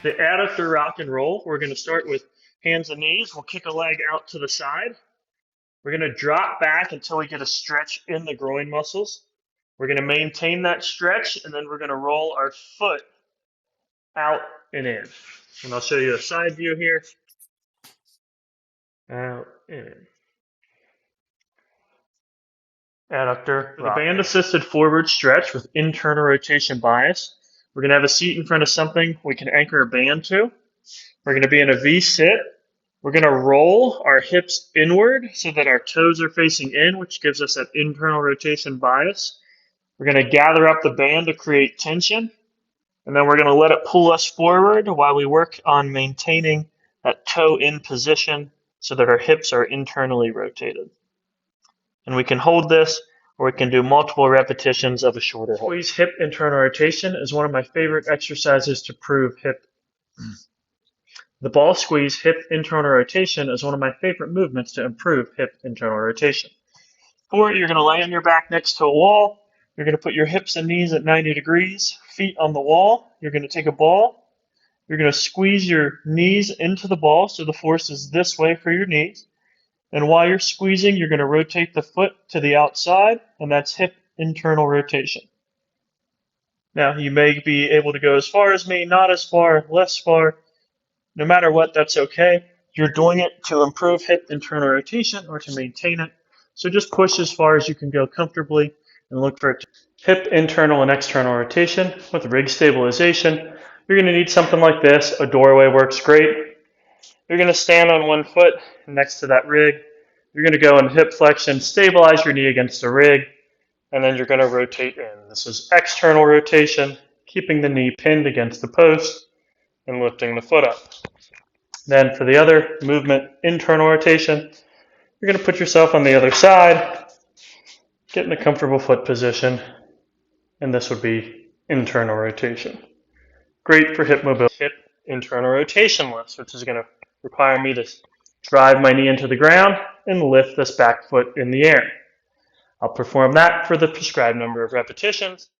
To adductor rock and roll, we're going to start with hands and knees. We'll kick a leg out to the side. We're going to drop back until we get a stretch in the groin muscles. We're going to maintain that stretch, and then we're going to roll our foot out and in. And I'll show you a side view here. Out and in. Adductor. The band-assisted forward stretch with internal rotation bias. We're going to have a seat in front of something we can anchor a band to. We're going to be in a V-sit. We're going to roll our hips inward so that our toes are facing in, which gives us that internal rotation bias. We're going to gather up the band to create tension, and then we're going to let it pull us forward while we work on maintaining that toe in position so that our hips are internally rotated. And we can hold this, or we can do multiple repetitions of a shorter hold. Squeeze hip internal rotation is one of my favorite exercises to prove hip. The ball squeeze hip internal rotation is one of my favorite movements to improve hip internal rotation. For it, you're going to lay on your back next to a wall. You're going to put your hips and knees at 90 degrees, feet on the wall. You're going to take a ball. You're going to squeeze your knees into the ball so the force is this way for your knees. And while you're squeezing, you're going to rotate the foot to the outside, and that's hip internal rotation. Now, you may be able to go as far as me, not as far, less far. No matter what, that's okay. You're doing it to improve hip internal rotation or to maintain it. So just push as far as you can go comfortably and look for it. Hip internal and external rotation with rig stabilization. You're going to need something like this. A doorway works great. You're going to stand on one foot next to that rig. You're going to go in hip flexion, stabilize your knee against the rig, and then you're going to rotate in. This is external rotation, keeping the knee pinned against the post and lifting the foot up. Then for the other movement, internal rotation, you're going to put yourself on the other side, get in a comfortable foot position, and this would be internal rotation. Great for hip mobility. Hip internal rotation lifts, which is going to require me to drive my knee into the ground and lift this back foot in the air. I'll perform that for the prescribed number of repetitions.